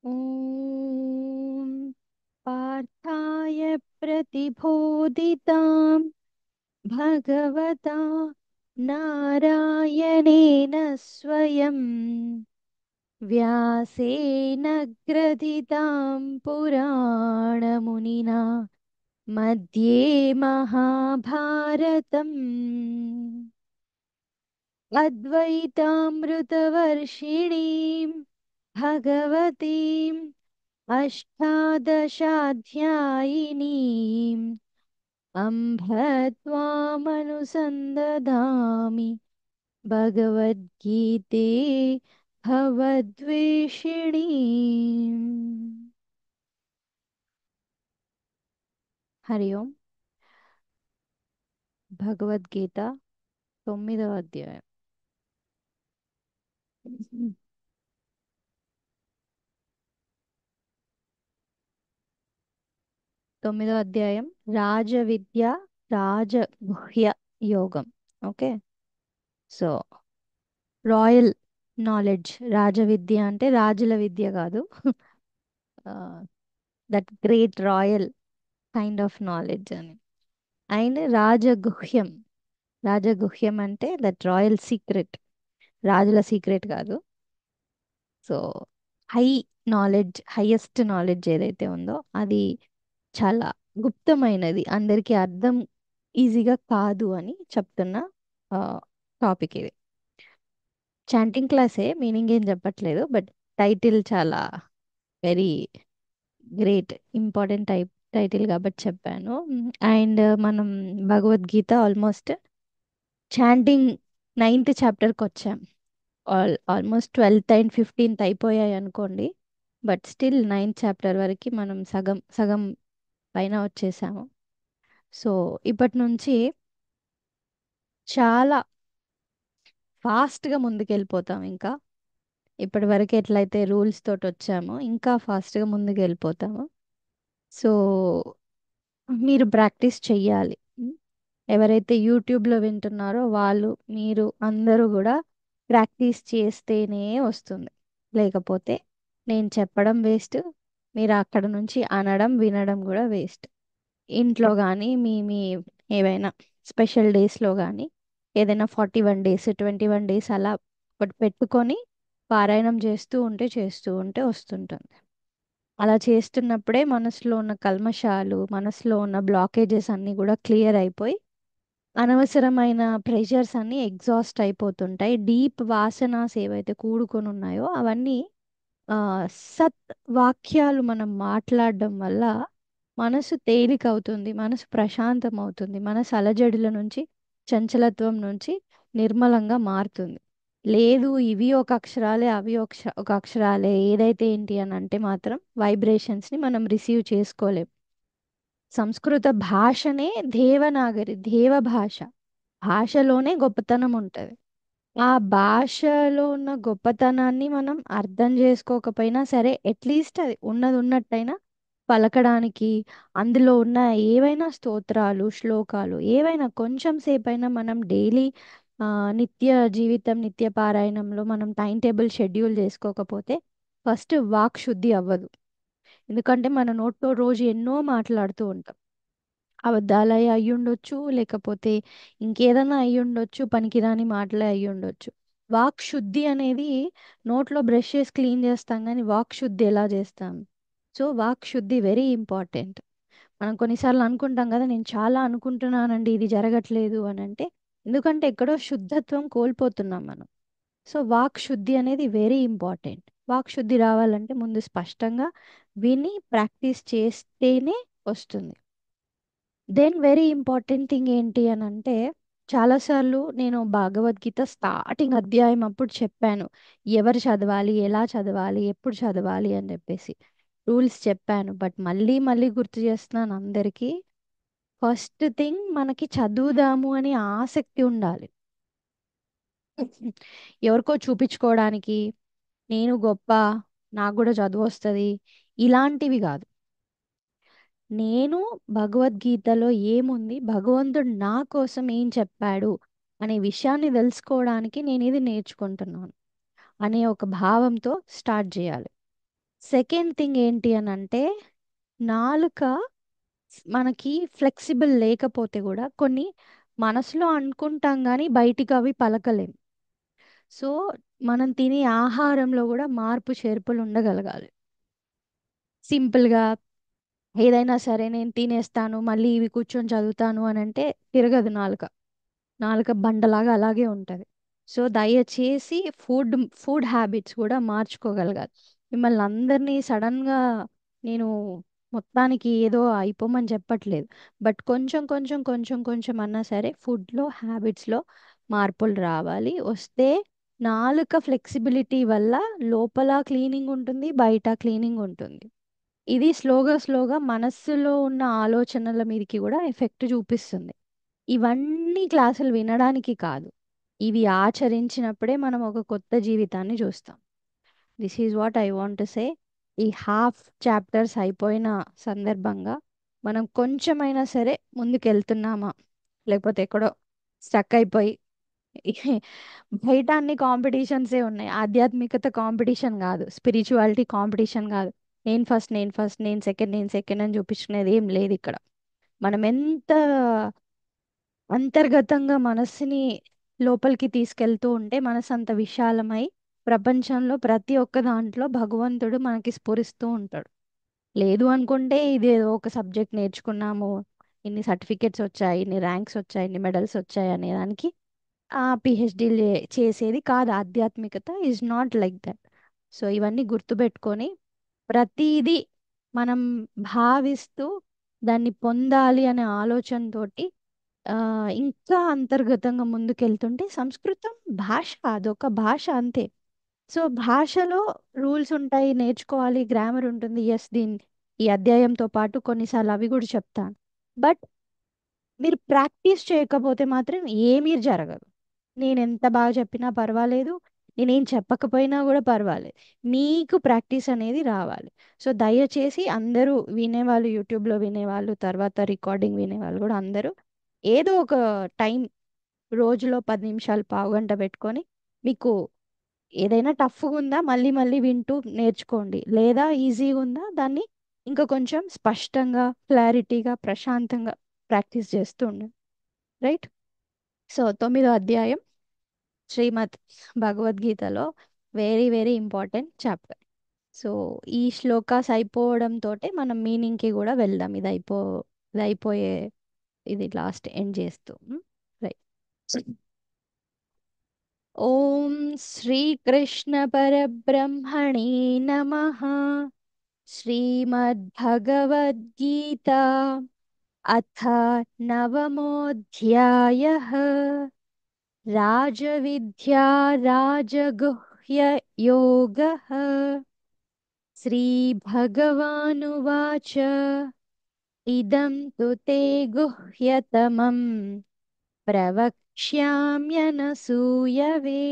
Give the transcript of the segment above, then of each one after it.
ॐ पार्थाय प्रतिबोधितां भगवता नारायणेन स्वयं व्यासेन ग्रथितां पुराणमुनिना मध्ये महाभारतम् अद्वैतामृतवर्षिणीं भगवतीम् अष्टादशाध्यायिनीम् अम्भ त्वामनुसन्दधामि भगवद्गीते भवद्वेषिणीम्। हरि ओम्। భగవద్గీత 9వ అధ్యాయం. తొమ్మిదో అధ్యాయం రాజవిద్య రాజగుహ్య యోగం. Okay, so royal knowledge. రాజవిద్య అంటే రాజుల విద్య కాదు, that great royal kind of knowledge అని. అండ్ రాజగుహ్యం, రాజగుహ్యం అంటే దట్ రాయల్ సీక్రెట్, రాజుల సీక్రెట్ కాదు. So high knowledge, highest knowledge ఏదైతే ఉందో అది చాలా గుప్తమైనది, అందరికీ అర్థం ఈజీగా కాదు అని చెప్తున్న టాపిక్ ఇది. చాంటింగ్ క్లాసే, మీనింగ్ ఏం చెప్పట్లేదు, బట్ టైటిల్ చాలా వెరీ గ్రేట్ ఇంపార్టెంట్ టైటిల్ కాబట్టి చెప్పాను. అండ్ మనం భగవద్గీత ఆల్మోస్ట్ చాంటింగ్ 9th చాప్టర్కి వచ్చాం. ఆల్మోస్ట్ 12th అండ్ 15th అయిపోయాయి అనుకోండి, బట్ స్టిల్ 9th చాప్టర్ వరకు మనం సగం సగం పైన వచ్చేసాము. సో ఇప్పటి నుంచి చాలా ఫాస్ట్గా ముందుకెళ్ళిపోతాం. ఇంకా ఇప్పటి వరకు ఎట్లయితే రూల్స్ తోటి వచ్చామో ఇంకా ఫాస్ట్గా ముందుకు వెళ్ళిపోతాము. సో మీరు ప్రాక్టీస్ చెయ్యాలి. ఎవరైతే యూట్యూబ్లో వింటున్నారో వాళ్ళు, మీరు అందరూ కూడా ప్రాక్టీస్ చేస్తేనే వస్తుంది. లేకపోతే నేను చెప్పడం వేస్ట్, మీరు అక్కడ నుంచి అనడం వినడం కూడా వేస్ట్. ఇంట్లో కానీ మీ మీ ఏవైనా స్పెషల్ డేస్లో కానీ ఏదైనా 41 days 21 days అలా ఒకటి పెట్టుకొని పారాయణం చేస్తూ ఉంటే వస్తుంటుంది. అలా చేస్తున్నప్పుడే మనసులో ఉన్న కల్మషాలు, మనసులో ఉన్న బ్లాకేజెస్ అన్నీ కూడా క్లియర్ అయిపోయి అనవసరమైన ప్రెషర్స్ అన్నీ ఎగ్జాస్ట్ అయిపోతుంటాయి. డీప్ వాసనాస్ ఏవైతే కూడుకొని ఉన్నాయో అవన్నీ ఆ, సత్ వాక్యాలు మనం మాట్లాడడం వల్ల మనసు తేలిక అవుతుంది, మనసు ప్రశాంతం అవుతుంది, మనసు అలజడుల నుంచి, చంచలత్వం నుంచి నిర్మలంగా మారుతుంది. లేదు ఇవి ఒక అక్షరాలే, అవి ఒక అక్షరాలే, ఏదైతే ఏంటి అని అంటే మాత్రం వైబ్రేషన్స్ని మనం రిసీవ్ చేసుకోలేం. సంస్కృత భాషనే దేవనాగరి, దేవ భాష. భాషలోనే గొప్పతనం ఉంటుంది. ఆ భాషలో ఉన్న గొప్పతనాన్ని మనం అర్థం చేసుకోకపోయినా సరే, అట్లీస్ట్ అది ఉన్నది ఉన్నట్టయినా పలకడానికి, అందులో ఉన్న ఏవైనా స్తోత్రాలు, శ్లోకాలు ఏవైనా కొంచెం సేపైనా మనం డైలీ నిత్య జీవితం, నిత్య పారాయణంలో మనం టైం టేబుల్ షెడ్యూల్ చేసుకోకపోతే ఫస్ట్ వాక్ శుద్ధి అవ్వదు. ఎందుకంటే మన నోట్లో రోజు ఎన్నో మాట్లాడుతూ ఉంటాం. అబద్ధాలే అయ్యుండొచ్చు, లేకపోతే ఇంకేదైనా అయ్యుండొచ్చు, పనికిరాని మాటలే అయ్యుండొచ్చు. వాక్ శుద్ధి అనేది నోట్లో బ్రష్ చేసి క్లీన్ చేస్తాం, కానీ వాక్ శుద్ధి ఎలా చేస్తాం? సో వాక్ శుద్ధి వెరీ ఇంపార్టెంట్. మనం కొన్నిసార్లు అనుకుంటాం కదా, నేను చాలా అనుకుంటున్నానండి ఇది జరగట్లేదు అని అంటే, ఎందుకంటే ఎక్కడో శుద్ధత్వం కోల్పోతున్నాం మనం. సో వాక్ శుద్ధి అనేది వెరీ ఇంపార్టెంట్. వాక్ శుద్ధి రావాలంటే ముందు స్పష్టంగా విని ప్రాక్టీస్ చేస్తేనే వస్తుంది. దెన్ వెరీ ఇంపార్టెంట్ థింగ్ ఏంటి అని అంటే, చాలాసార్లు నేను భగవద్గీత స్టార్టింగ్ అధ్యాయం అప్పుడు చెప్పాను ఎవరు చదవాలి, ఎలా చదవాలి, ఎప్పుడు చదవాలి అని చెప్పేసి రూల్స్ చెప్పాను. బట్ మళ్ళీ మళ్ళీ గుర్తు చేస్తున్నాను అందరికీ. ఫస్ట్ థింగ్, మనకి చదువుదాము అని ఆసక్తి ఉండాలి. ఎవరికో చూపించుకోవడానికి, నేను గొప్ప, నాకు కూడా చదువు వస్తుంది, ఇలాంటివి కాదు. నేను భగవద్గీతలో ఏముంది, భగవంతుడు నా కోసం ఏం చెప్పాడు అనే విషయాన్ని తెలుసుకోవడానికి నేను ఇది నేర్చుకుంటున్నాను అనే ఒక భావంతో స్టార్ట్ చేయాలి. సెకండ్ థింగ్ ఏంటి అని అంటే, నాలుక మనకి ఫ్లెక్సిబుల్ లేకపోతే కూడా కొన్ని మనసులో అనుకుంటాం కానీ బయటికి అవి పలకలేం. సో మనం తినే ఆహారంలో కూడా మార్పు చేర్పులు ఉండగలగాలి. సింపుల్గా ఏదైనా సరే నేను తినేస్తాను మళ్ళీ ఇవి కూర్చొని చదువుతాను అని అంటే తిరగదు నాలుక. నాలుక బండలాగా అలాగే ఉంటుంది. సో దయచేసి ఫుడ్ హ్యాబిట్స్ కూడా మార్చుకోగలగాలి. మిమ్మల్ని అందరినీ సడన్గా నేను మొత్తానికి ఏదో అయిపోమని చెప్పట్లేదు. బట్ కొంచెం కొంచెం కొంచెం కొంచెం అన్నా సరే ఫుడ్లో హ్యాబిట్స్లో మార్పులు రావాలి. వస్తే నాలుక ఫ్లెక్సిబిలిటీ వల్ల లోపల క్లీనింగ్ ఉంటుంది, బయట క్లీనింగ్ ఉంటుంది. ఇది స్లోగా స్లోగా మనస్సులో ఉన్న ఆలోచనల మీదకి కూడా ఎఫెక్ట్ చూపిస్తుంది. ఇవన్నీ క్లాసులు వినడానికి కాదు, ఇవి ఆచరించినప్పుడే మనం ఒక కొత్త జీవితాన్ని చూస్తాం. This is what I want to say. ఈ హాఫ్ చాప్టర్స్ అయిపోయిన సందర్భంగా మనం కొంచెమైనా సరే ముందుకెళ్తున్నామా, లేకపోతే ఎక్కడో స్టక్ అయిపోయి బయట అన్ని కాంపిటీషన్సే ఉన్నాయి. ఆధ్యాత్మికత కాంపిటీషన్ కాదు, స్పిరిచువాలిటీ కాంపిటీషన్ కాదు. నేను ఫస్ట్, నేను ఫస్ట్, నేను సెకండ్, నేను సెకండ్ అని చూపించుకునేది ఏం లేదు ఇక్కడ. మనం ఎంత అంతర్గతంగా మనస్సుని లోపలికి తీసుకెళ్తూ ఉంటే మనసు అంత విశాలమై ప్రపంచంలో ప్రతి ఒక్క దాంట్లో భగవంతుడు మనకి స్ఫురిస్తూ ఉంటాడు. లేదు అనుకుంటే ఇది ఏదో ఒక సబ్జెక్ట్ నేర్చుకున్నాము, ఇన్ని సర్టిఫికెట్స్ వచ్చాయి, ఇన్ని ర్యాంక్స్ వచ్చాయి, ఇన్ని మెడల్స్ వచ్చాయి అనే దానికి ఆ పిహెచ్డీలు చేసేది కాదు. ఆధ్యాత్మికత is not like that. So ఇవన్నీ గుర్తుపెట్టుకొని ప్రతిదీ మనం భావిస్తూ దాన్ని పొందాలి అనే ఆలోచనతోటి ఆ, ఇంకా అంతర్గతంగా ముందుకెళ్తుంటే సంస్కృతం భాష, అదొక భాష అంతే. సో భాషలో రూల్స్ ఉంటాయి, నేర్చుకోవాలి, గ్రామర్ ఉంటుంది. ఎస్, ఈ అధ్యాయంతో పాటు కొన్నిసార్లు అవి కూడా చెప్తాను. బట్ మీరు ప్రాక్టీస్ చేయకపోతే మాత్రం ఏమీ జరగదు. నేను ఎంత బాగా చెప్పినా పర్వాలేదు, నేనేం చెప్పకపోయినా కూడా పర్వాలేదు, మీకు ప్రాక్టీస్ అనేది రావాలి. సో దయచేసి అందరూ వినేవాళ్ళు, యూట్యూబ్లో వినేవాళ్ళు, తర్వాత రికార్డింగ్ వినేవాళ్ళు కూడా అందరూ ఏదో ఒక టైం, రోజులో 10 నిమిషాలు, పావుగంట పెట్టుకొని మీకు ఏదైనా టఫ్గా ఉందా మళ్ళీ మళ్ళీ వింటూ నేర్చుకోండి, లేదా ఈజీగా ఉందా దాన్ని ఇంకా కొంచెం స్పష్టంగా, క్లారిటీగా, ప్రశాంతంగా ప్రాక్టీస్ చేస్తూ ఉండండి. రైట్. సో 9వ అధ్యాయం శ్రీమద్ భగవద్గీతలో very very important chapter. So ఈ శ్లోకాస్ అయిపోవడంతో మనం మీనింగ్కి కూడా వెళ్దాం. ఇది అయిపోయే, ఇది లాస్ట్ ఎండ్ చేస్తూ. రైట్. ఓం శ్రీకృష్ణ పరబ్రహ్మణే నమః. श्रीमद्भगवद्गीता अथ नवमोऽध्यायः। राजविद्या राजगुह्ययोगः। श्रीभगवानुवाच इदं तु ते गुह्यतमं प्रवक्ष्याम्यनसूयवे।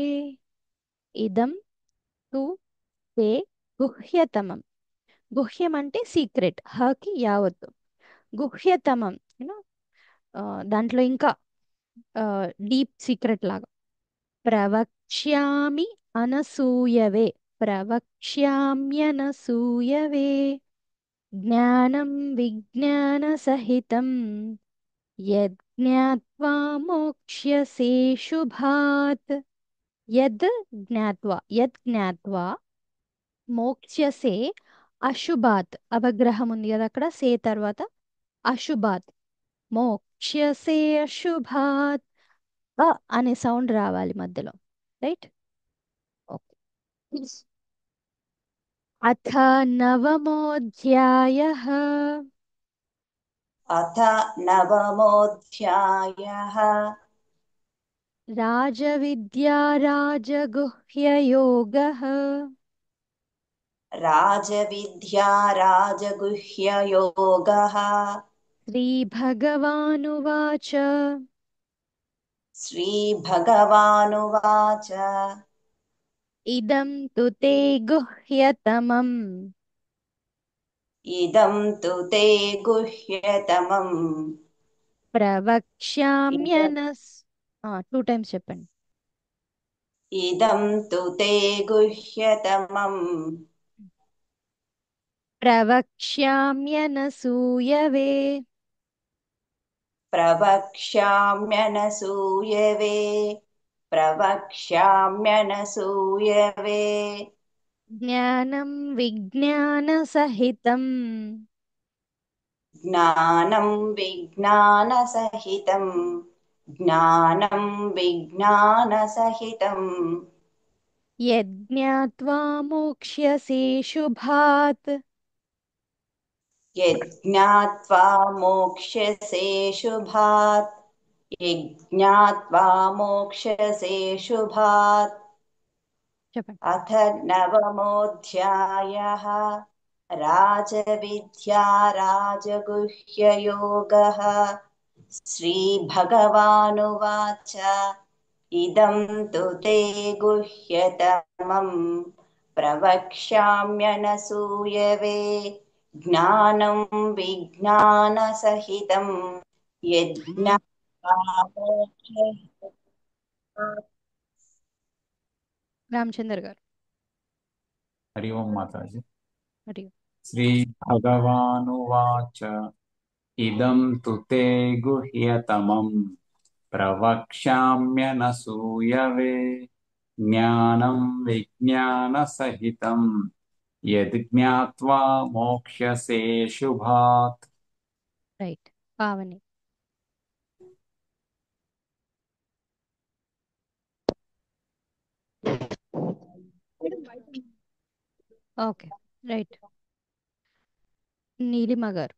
इदं तु ते గుహ్యతమం. గుహ్యం అంటే సీక్రెట్, హకి యావత్తు. గుహ్యతమం యూనో, దాంట్లో ఇంకా డీప్ సీక్రెట్ లాగా. ప్రవక్ష్యామి అనసూయవే. ప్రవక్ష్యామ్యనసూయవే. జ్ఞానం విజ్ఞాన సహితం యజ్ఞాత్వా మోక్ష్యసే శుభాత్. యద్ జ్ఞాత్వా మోక్ష్యసే అశుభాత్. అవగ్రహం ఉంది కదా అక్కడ, సే తర్వాత అశుభాత్. మోక్ష్యసే అశుభాత్. అ అనే సౌండ్ రావాలి మధ్యలో. రైట్. ఓకే. అథ నవమోऽధ్యాయः. अथ नवमोऽध्यायः। राजविद्या राजगुह्ययोगः। राजविद्या राजगुह्ययोगः। श्रीभगवानुवाच श्रीभगवानुवाच इदं तु ते गुह्यतमम् इदं तु ते गुह्यतमम्। इदम् ప్రవక్ష్యామ్యనస్. టూ టైమ్స్ చెప్పండి. इदं तु ते गुह्यतमम् प्रवक्ष्याम्यनसूयवे। प्रवक्ष्याम्यनसूयवे प्रवक्ष्याम्यनसूयवे ज्ञानं विज्ञानसहितं। ज्ञानं विज्ञानसहितं ज्ञानं विज्ञानसहितम् यज्ञात्वा मोक्ष्यसे शुभात्। यज्ञात्वा मोक्ष्यसे शुभात् यज्ञात्वा मोक्ष्यसे शुभात् చెప్పండి. अथ नवमोऽध्यायः राजविद्या राजगुह्ययोगः श्रीभगवानुवाच इदं तु ते गुह्यतमं प्रवक्ष्याम्यनसूयवे ज्ञानं विज्ञानसहितं यज्ञात्वा రామచందర్ గారు. हरि ओम माताजी। हरि ओम. श्रीभगवानुवाच इदं तु ते गुह्यतमं प्रवक्ष्याम्यनसूयवे ज्ञानं विज्ञानसहितं यज्ञात्वा मोक्ष्यसे शुभात्। Right. Pavani. Okay. Right. Neelima గారు.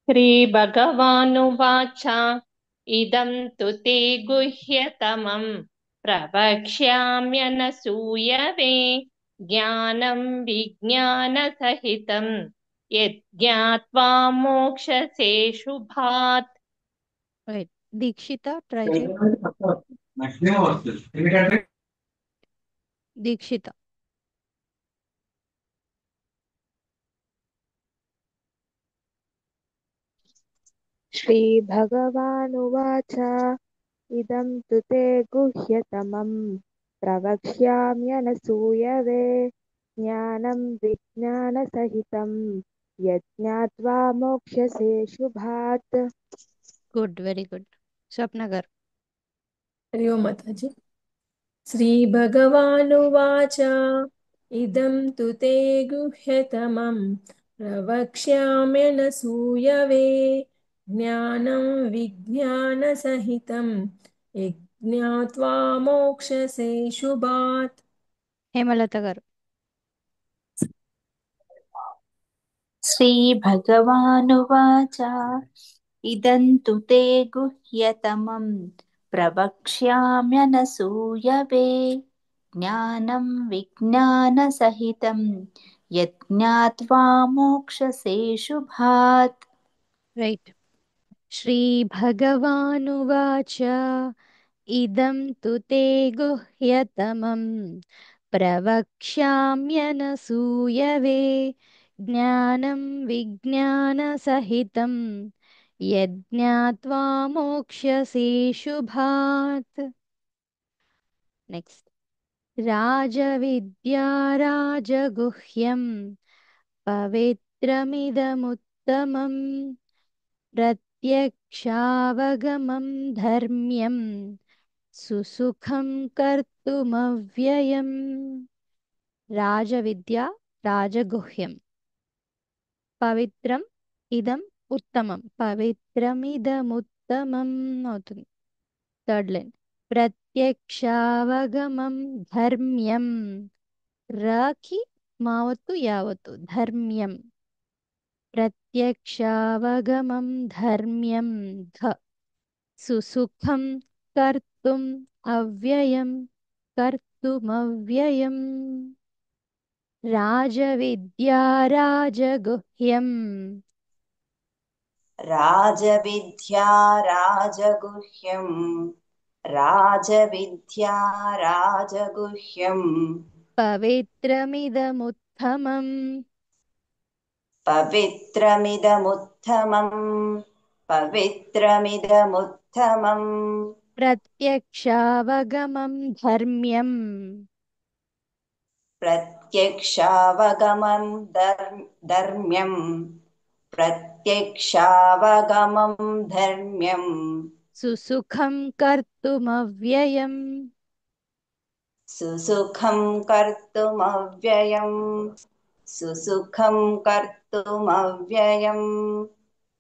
श्रीभगवानुवाच इदं तु ते गुह्यतमं प्रवक्ष्याम्यनसूयवे ज्ञानं विज्ञानसहितं यज्ञात्वा मोक्षसे शुभात्। రైట్. దీక్షిత ట్రై చేయి. దీక్షిత. श्रीभगवानुवाच इदं तु ते गुह्यतमं प्रवक्ष्याम्यनसूयवे ज्ञानं विज्ञानसहितं यज्ञात्वा मोक्ष्यसे शुभात्। గుడ్. Very good. స్వప్న గారు. हरि ओम माताजी। श्रीभगवानुवाच इदं तु ते गुह्यतमं प्रवक्ष्याम्यनसूयवे ज्ञानं विज्ञानसहितं यज्ञात्वा मोक्षसे शुभात्। హేమలత గారు. श्रीभगवानुवाच इदं तु ते गुह्यतमं प्रवक्ष्याम्यनसूयवे ज्ञानं विज्ञानसहितं यज्ञात्वा मोक्षसे शुभात्। రైట్. श्रीभगवानुवाच इदं तु ते गुह्यतमं प्रवक्ष्याम्यनसूयवे ज्ञानं विज्ञानसहितं यज्ञात्वा मोक्ष्यसे शुभात्. नेक्स्ट. राजविद्या राजगुह्यं पवित्रमिदमुत्तमम् प्रत्यक्षावगमं धर्म्यं सुसुखं कर्तुमव्ययम्. రాజవిద్య రాజగుహ్యం పవిత్రం ఇదం ఉత్తమం పవిత్రమిదముత్తమం అవుతుంది. Third line. ప్రత్యక్షావగమం ధర్మ్యం రాకి మావత్తు యావత్తు ధర్మ్యం ప్రత్యక్షావగమం ధర్మ్యం ధ సుసుఖం కర్తుం అవ్యయం కర్తుమవ్యయం. రాజవిద్యా రాజగుహ్యం राजविद्या राजगुह्यं राजविद्या राजगुह्यं పవిత్రమిదముత్తమం पवित्रमिदमुत्तमम् पवित्रमिदमुत्तमम् प्रत्यक्षावगमं धर्म्यम् प्रत्यक्षावगमं धर्म्यम् प्रत्यक्षावगमं धर्म्यम् सुसुखं कर्तुमव्ययम् सुसुखं कर्तुमव्ययम् सुसुखं कर्तुमव्ययम्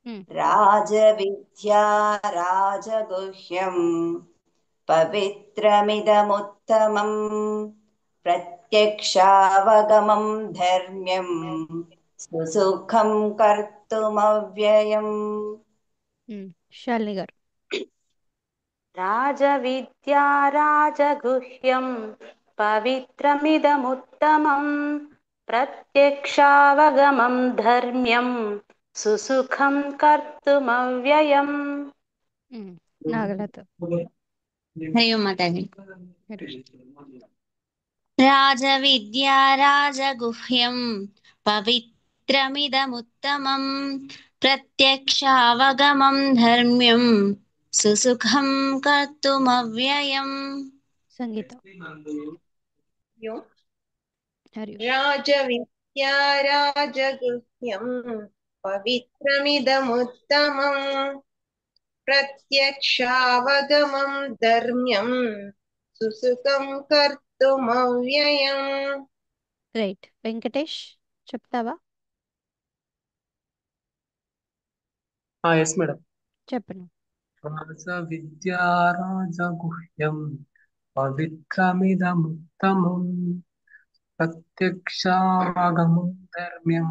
हम्म, राजविद्या राजगुह्यम् पवित्रमिदमुत्तमम् प्रत्यक्षावगमं धर्म्यम् सुसुखं कर्तुमव्ययम् शालिनी गाరు राजविद्या राजगुह्यं पवित्रमिदमुत्तमं प्रत्यक्षावगमं धर्म्यं सुसुखं कर्तुमव्ययम् నాగలత हरि ओम माताजी। हरि राजविद्या राजगुह्यं पवित्रमिदमुत्तमं प्रत्यक्षावगमं धर्म्यं सुसुखं कर्तुमव्ययम्। సంగీత यो హరి राजविद्या राजगुह्यं पवित्रमिदमुत्तमम् प्रत्यक्षावगमं धर्म्यं सुसुखं कर्तुमव्ययम्। రైట్ వెంకటేష్ చెప్తావా ఎస్ మేడం. చెప్పను రాజవిద్యా రాజగుహ్యం పవిత్రమిదముత్తమం ప్రత్యక్షావగమం ధర్మ్యం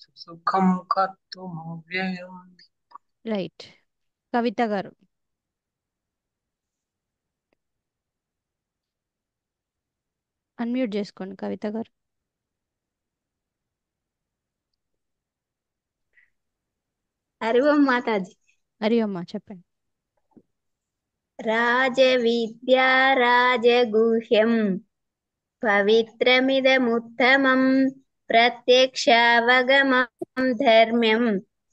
సుసుఖం కర్తుమవ్యయం. రైట్ కవిత గారు అన్మ్యూట్ చేసుకోండి కవిత గారు हरि ओम माताजी। హరి అమ్మ చెప్పండి राजविद्या राजगुह्यं पवित्रमिदमुत्तमं प्रत्यक्षावगमं धर्म्यं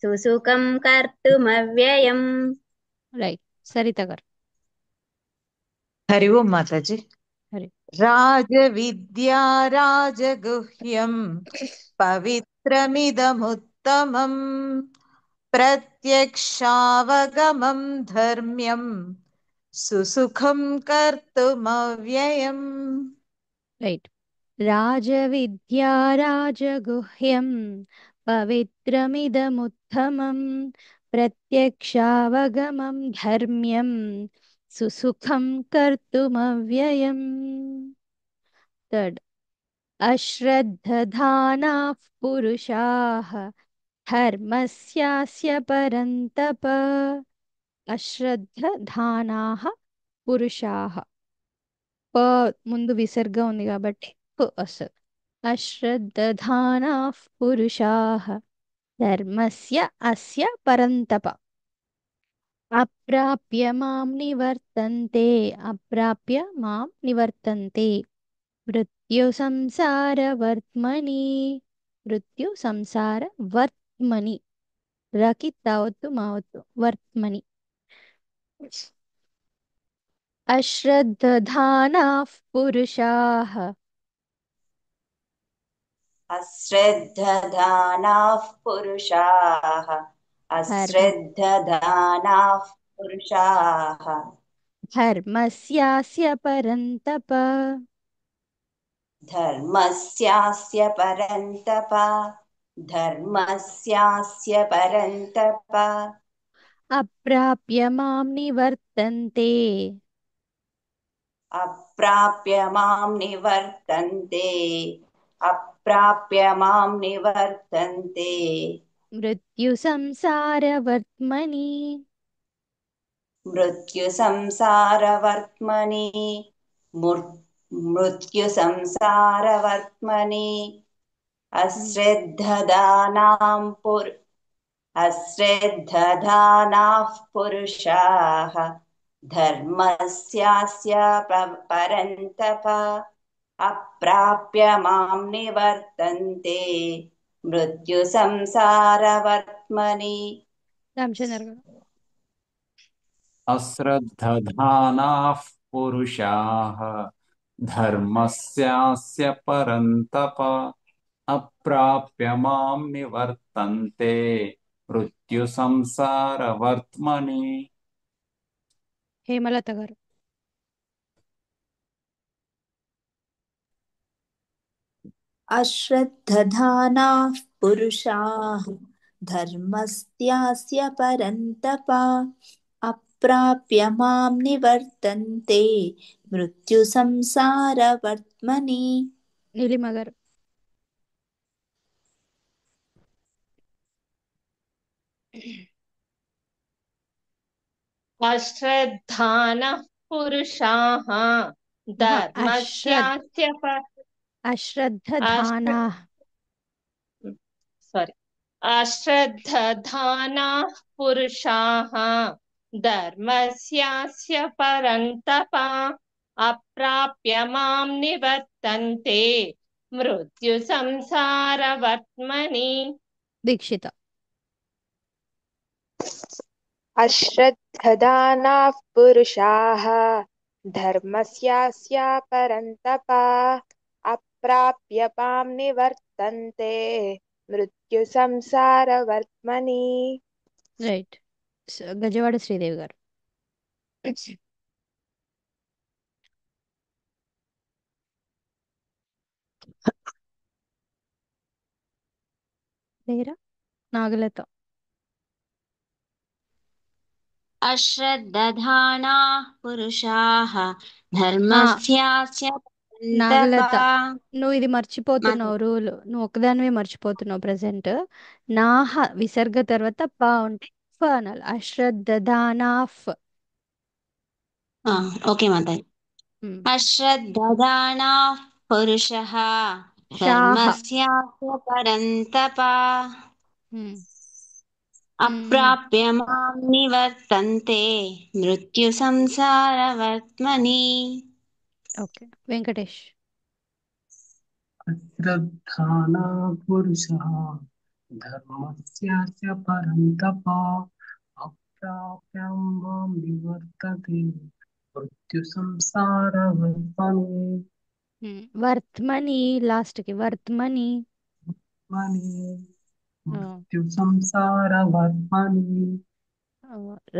सुसुखं कर्तुमव्ययम्। రైట్ సరిత గారు हरि ओम माताजी। హరి राजविद्या राजगुह्यं पवित्रमिदमुत्तमं प्रत्यक्षावगमं धर्म्यं सुसुखं कर्तुमव्ययम्. రైట్ రాజవిద్యా రాజగుహ్యం పవిత్రమిదముత్తమం ప్రత్యక్షావగమం ధర్మ్యం సుసుఖం కర్తుమవ్యయం థర్డ్ అశ్రద్ధధానాః పురుషాः ధర్మస్యాస్య పరంతప అశ్రద్ధధానాః పురుషాः ప ముందు విసర్గ ఉంది కాబట్టి పు వస్తుంది అశ్రద్ధధానాః పురుషాः ధర్మస్య అస్య పరంతప అప్రాప్య మాం నివర్తంతే అప్రాప్య మాం నివర్తంతే మృత్యు సంసార వర్త్మని మృత్యు సంసార వర్త్మని రకి తావత్తు మావత్తు వర్త్మని అశ్రద్ధధానాః పురుషాः अश्रद्धधानाः पुरुषाः ధర్మ अश्रद्धधानाः पुरुषाः ధర్మస్యాస్య పరంతప धर्मस्यास्य परन्तप धर्मस्यास्य परन्तप అప్రాప్య మాం నివర్తంతే अप्राप्य मां निवर्तन्ते अप्राप्य मां निवर्तन्ते మృత్యు సంసార వర్త్మని मृत्युसंसारवर्त्मनि मृत्युसंसारवर्त्मनि अश्रद्धदानाः पुरुषाः धर्मस्यास्य परन्तप अप्राप्य मां निवर्तन्ते मृत्युसंसारवर्त्मनि రామచంద్ర గారు अश्रद्धधानाः पुरुषाः धर्मस्यास्य परन्तप अप्राप्य मां निवर्तन्ते मृत्युसंसारवर्त्मनि హేమలత గారు. अश्रद्धधानाः पुरुषाः धर्मस्यास्य परन्तप अप्राप्य मां निवर्तन्ते मृत्युसंसारवर्त्मनि నీలిమ గారు. अश्रद्धानः पुरुषाः धर्मस्यास्य అశ్రద్ధధానా sorry अश्रद्धधानाः पुरुषाः धर्मस्यास्य परन्तप अप्राप्य मां निवर्तन्ते मृत्युसंसारवर्त्मनि దీక్షిత. अश्रद्धदानाः पुरुषाः धर्मस्यास्य परन्तप अप्राप्य मां निवर्तन्ते मृत्युसंसारवर्त्मनि రైట్. గజవాడ శ్రీదేవి గారు. లేరా? నాగలత. अश्रद्धधानाः पुरुषाः धर्मस्यास्य నాగలత, परन्तप నువ్వు ఇది మర్చిపోతున్నావు రూల్. నువ్వు ఒకదానివే మర్చిపోతున్నావు ప్రజెంట్. నాహ విసర్గ తర్వాత ప ఉంటే ఫ అనాలి. అశ్రద్ధదానాఫ్. ओके माता अश्रद्धदानाः पुरुषः షాహ. धर्मस्यास्य परन्तप अप्राप्य मां निवर्तन्ते मृत्युसंसारवर्त्मनि ఓకే. వెంకటేష్. अश्रद्धाना पुरुषः धर्मस्यास्य परन्तप अप्राप्य मां निवर्तते मृत्युसंसारवर्त्मनि వర్త్మని లాస్ట్ కి వర్త్మని. मृत्युसंसारवर्त्मनि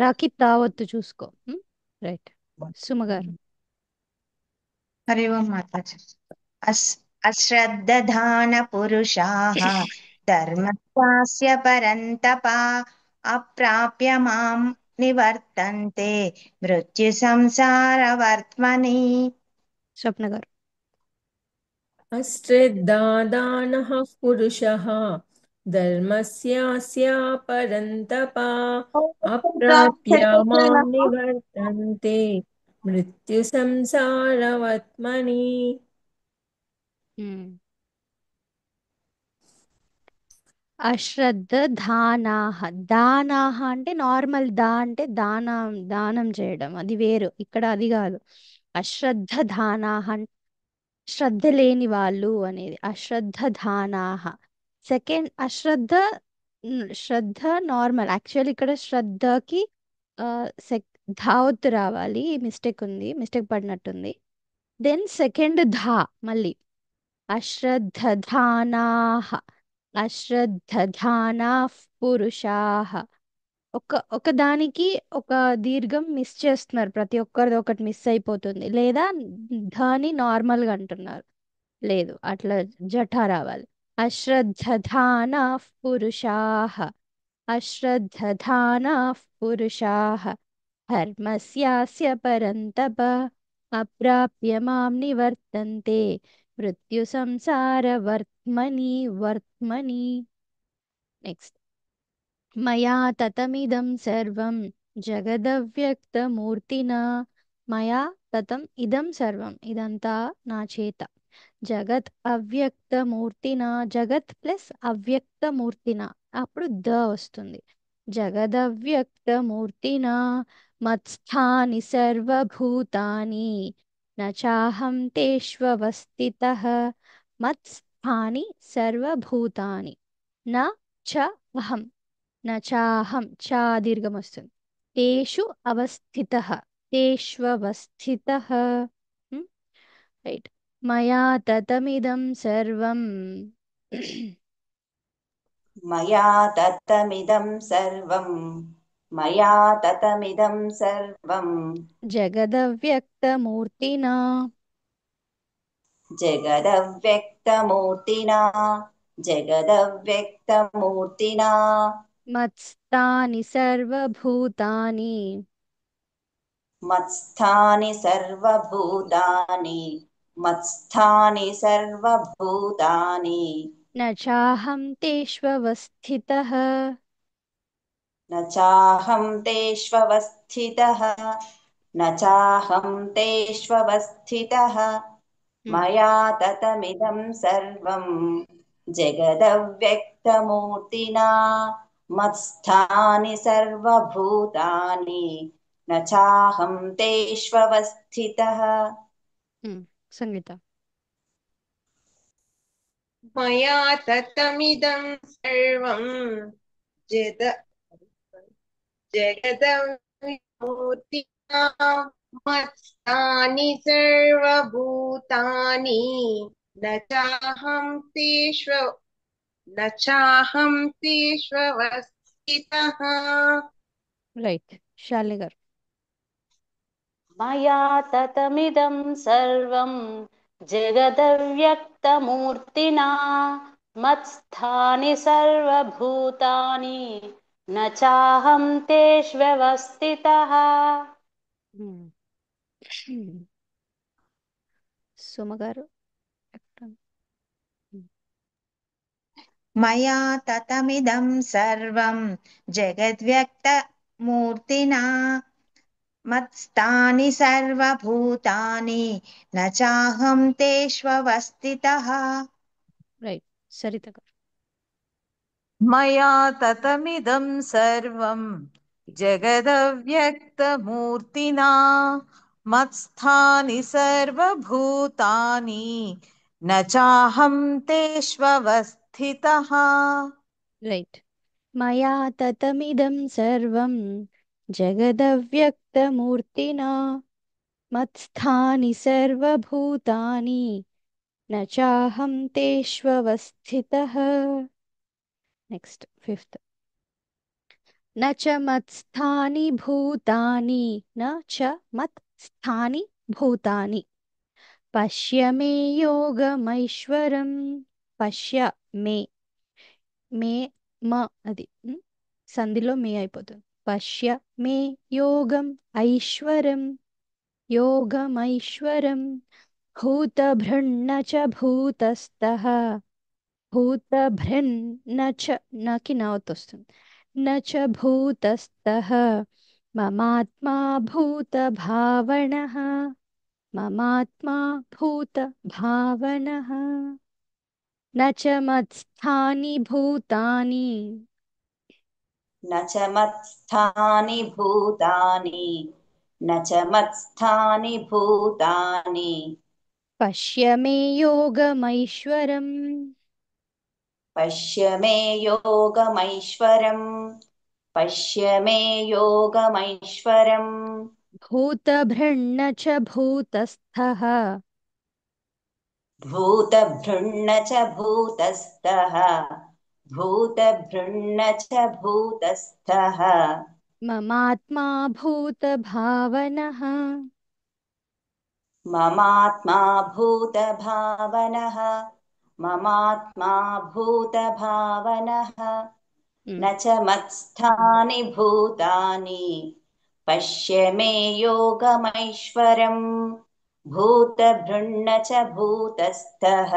రాకి తావత్తు చూసుకో. రైట్. సుమగారు. हरि ओम माताजी। अश्रद्धधानपुरुषाः धर्मस्यास्य परन्तप अप्राप्य मां निवर्तन्ते मृत्युसंसारवर्त्मनि స్వప్న గారు. अश्रद्धादानः पुरुषः धर्मस्यास्य परन्तप अप्राप्य मां निवर्तन्ते मृत्युसंसारवर्त्मनि అశ్రద్ధ దానాహ. దానాహ అంటే నార్మల్ దా అంటే దానం, దానం చేయడం, అది వేరు. ఇక్కడ అది కాదు. అశ్రద్ధ దానాహ శ్రద్ధ లేని వాళ్ళు అనేది అశ్రద్ధ దానాహ. సెకండ్ అశ్రద్ధ, శ్రద్ధ నార్మల్. యాక్చువల్ ఇక్కడ శ్రద్ధకి ధావత్తు రావాలి. మిస్టేక్ ఉంది, మిస్టేక్ పడినట్టుంది. దెన్ సెకండ్ ధా మళ్ళీ అశ్రద్ధధానాః. అశ్రద్ధధానాః పురుషాః. ఒక దానికి ఒక దీర్ఘం మిస్ చేస్తున్నారు. ప్రతి ఒక్కరిది ఒకటి మిస్ అయిపోతుంది. లేదా ధాని నార్మల్గా అంటున్నారు. లేదు, అట్లా జఠా రావాలి. అశ్రద్ధధానాః పురుషాః. అశ్రద్ధధానాః పురుషాః ధర్మస్యాస్య పరంతప అప్రాప్య మాం నివర్తంతే మృత్యుసంసారవర్త్మని వర్త్మని. నెక్స్ట్. మయా తతమిదం సర్వం జగదవ్యక్తమూర్తినా. మయా తతం ఇదం సర్వం, ఇదంతా నా చేత. జగత్ అవ్యక్తమూర్తినా. జగత్ ప్లస్ అవ్యక్తమూర్తిన, అప్పుడు ద వస్తుంది. జగదవ్యక్తమూర్తినా మత్స్థాని సర్వభూతాని నాహం తేష్వస్థితః. మత్స్థాని సర్వభూతాని న చ అహం. నచాహం, చా దీర్ఘం వస్తుంది. तेषु अवस्थितः तेष्वस्थितः राइट मया ततमिदं सर्वं मया ततमिदं सर्वं मया ततमिदं सर्वं जगदव्यक्तमूर्तिना जगदव्यक्तमूर्तिना जगदव्यक्तमूर्तिना मत्स्थानि सर्वभूतानि मत्स्थानि सर्वभूतानि मत्स्थानि सर्वभूतानि न चाहं तेष्वस्थितः न चाहं तेष्वस्थितः न चाहं तेष्वस्थितः मया ततमिदं सर्वं जगदव्यक्तमूर्तिना मत्स्थानि सर्वभूतानि न चाहं तेष्वस्थितः संगीता मया ततमिदं सर्वं जद जगदमूर्तिना मत्स्थानि सर्वभूतानि न चाहं तेष्वस्थितः राइट शालिगर मया ततमिदं सर्वं जगदव्यक्तमूर्तिना मत्स्थानि सर्वभूतानि न चाहं तेष्वस्थितः సుమగారు मया ततमिदं सर्वं जगद्व्यक्तमूर्तिना मत्स्थानि सर्वभूतानि न चाहं तेष्वस्थितः రైట్ సరిత గారు मया ततमिदं सर्वं जगदव्यक्तमूर्तिना मत्स्थानि सर्वभूतानि न चाहं तेष्वस्थितः రైట్ మయా తతమిదం సర్వం జగదవ్యక్తమూర్తినా మత్స్థాని సర్వభూతాని న చాహం తేష్वस्थितः నెక్స్ట్ ఫిఫ్త్ न च मत्स्थानि भूतानि न च मत्स्थानि भूतानि पश्य मे योगमैश्वरं पश्य मे मे म అది సంధిలో మే అయిపోతుంది పశ్య మే యోగం ఐశ్వరం योगमैश्वरं भूतभृन्न च भूतस्थः भूतभृन् न च नకి నవత్ వస్తుంది न च भूतस्थः ममात्मा भूतभावनः ममात्मा भूतभावनः न च मत्स्थानि भूतानि न च मत्स्थानि भूतानि न च मत्स्थानि भूतानि पश्य मे योगमैश्वरम् पश्य मे योगमैश्वरम् पश्य मे योगमैश्वरम् भूतभृन्न च भूतस्थः भूतभृन्न च भूतस्थः भूतभृन्न च भूतस्थः ममात्मा भूतभावनः ममात्मा भूतभावनः ममात्मा भूतभावनः न च मत्स्थानि भूतानि पश्य मे योगमैश्वरम् भूतभृन्न च भूतस्थः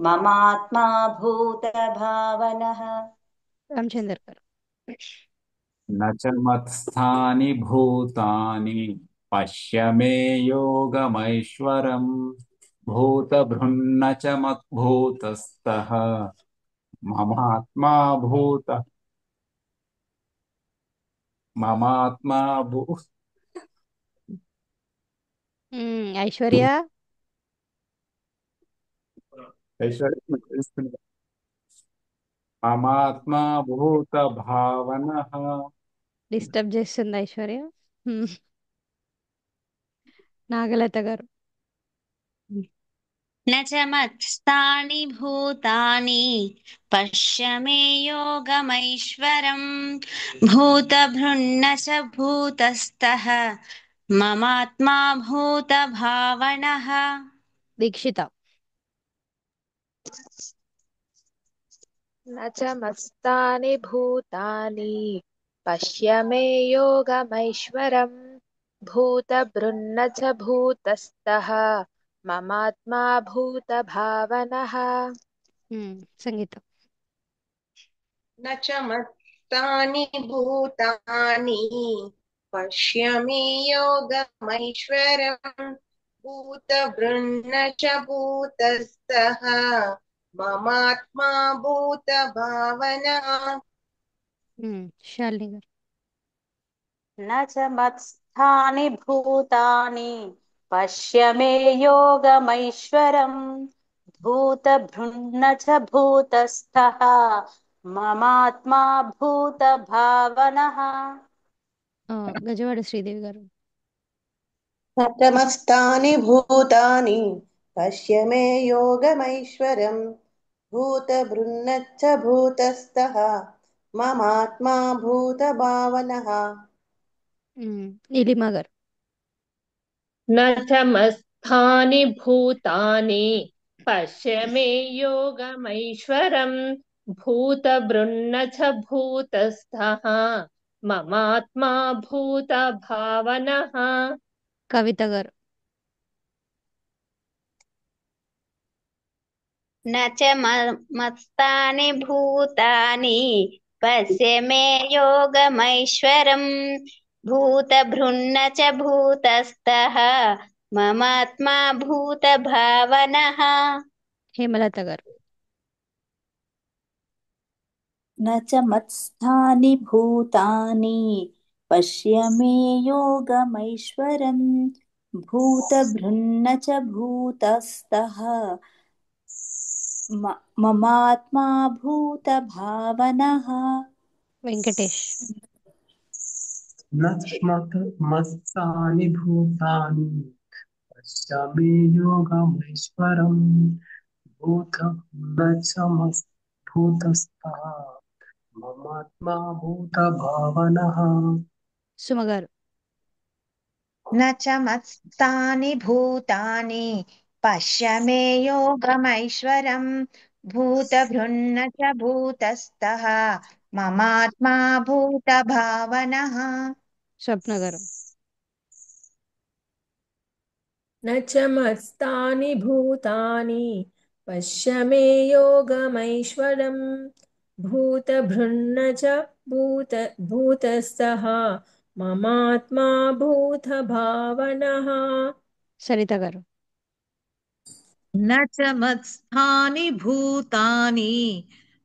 ममात्मा भूतभावनः रामचंद्र कर न च मत्स्थानि भूतानि पश्य मे योगमैश्वरम् भूतभृन्न च मद्भूतस्थः ममात्मा भूत ममात्मा भू ऐश्वर्या ममात्मा भूतभावनः డిస్టర్బ్ చేస్తుంది ఐశ్వర్య. హ్మ్. నాగలత గారు. न च मत्स्थानि भूतानि पश्य मे योगमैश्वरम् भूतभृन्न च भूतस्थः ममात्मा भूतभावनः దీక్షిత. न च मत्स्थानि भूतानि पश्य मे योगमैश्वरम् भूतभृन्न च भूतस्थः ममात्मा भूतभावनः సంగీత. न च मत्तानि भूतानि पश्य मे योगमैश्वरम् भूतभृन्न च भूतस्थः ममात्मा भूतभावनः శాలిని గారు. न च मत्स्थानि भूतानि पश्य मे योगमैश्वरम् भूतभृन्न च भूतस्थः ममात्मा भूतभावनः గజవాడ శ్రీదేవి గారు. నమస్తాని భూతాని పశ్య మే యోగమైశ్వరం భూతభృన్నచ్చ భూతస్థః మమాత్మా భూతభావనః. నీలిమా గారు. न च मत्स्थानि भूतानि पश्य मे योगमैश्वरम् भूतभृन्न च भूतस्थः ममात्मा भूतभावनः కవిత గారు. न च मत्तानि भूतानि पश्य मे योगमैश्वरम् भूतभृन्न च भूतस्थः ममात्मा भूतभावनः హేమలత గారు. न च मत्स्थानि भूतानि पश्य मे योगमैश्वरम् भूतभृन्न च भूतस्थः ममात्मा भूतभावनः. వెంకటేష్. न मत्स्थानि भूतानि पश्य मे योगमैश्वरम् भूतभृन्न च भूतस्थः ममात्मा भूतभावनः. సుమ గారు. न च मत्स्थानि भूतानि पश्य मे योगमैश्वरम् भूतभृन्न च भूतस्थः ममात्मा भूतभावनः స్వప్న గారు. न च मत्स्थानि भूतानि पश्य मे योगमैश्वरम् भूतभृन्न च भूतस्थः ममात्मा भूतभावनः సరిత గారు. न च मत्स्थानि भूतानि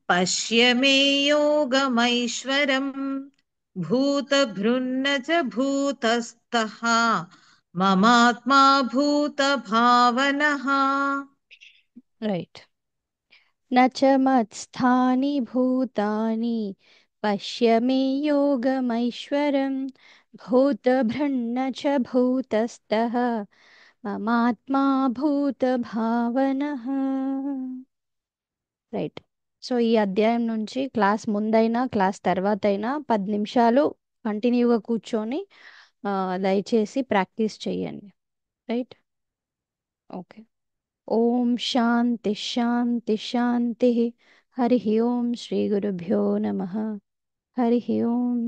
पश्य मे योगमैश्वरम् भूतभृन्न च भूतस्थः ममात्मा भूतभावनः. రైట్. न च मत्स्थानि भूतानि पश्य मे योगमैश्वरम् भूतभृन्न च भूतस्थः మమాత్మా భూతభావనః. రైట్. సో ఈ అధ్యాయం నుంచి క్లాస్ ముందైనా క్లాస్ తర్వాత అయినా 10 నిమిషాలు కంటిన్యూగా కూర్చొని దయచేసి ప్రాక్టీస్ చేయండి. రైట్. ఓకే. ఓం శాంతి శాంతి శాంతి. హరి ఓం శ్రీ గురుభ్యో నమః. హరి ఓం.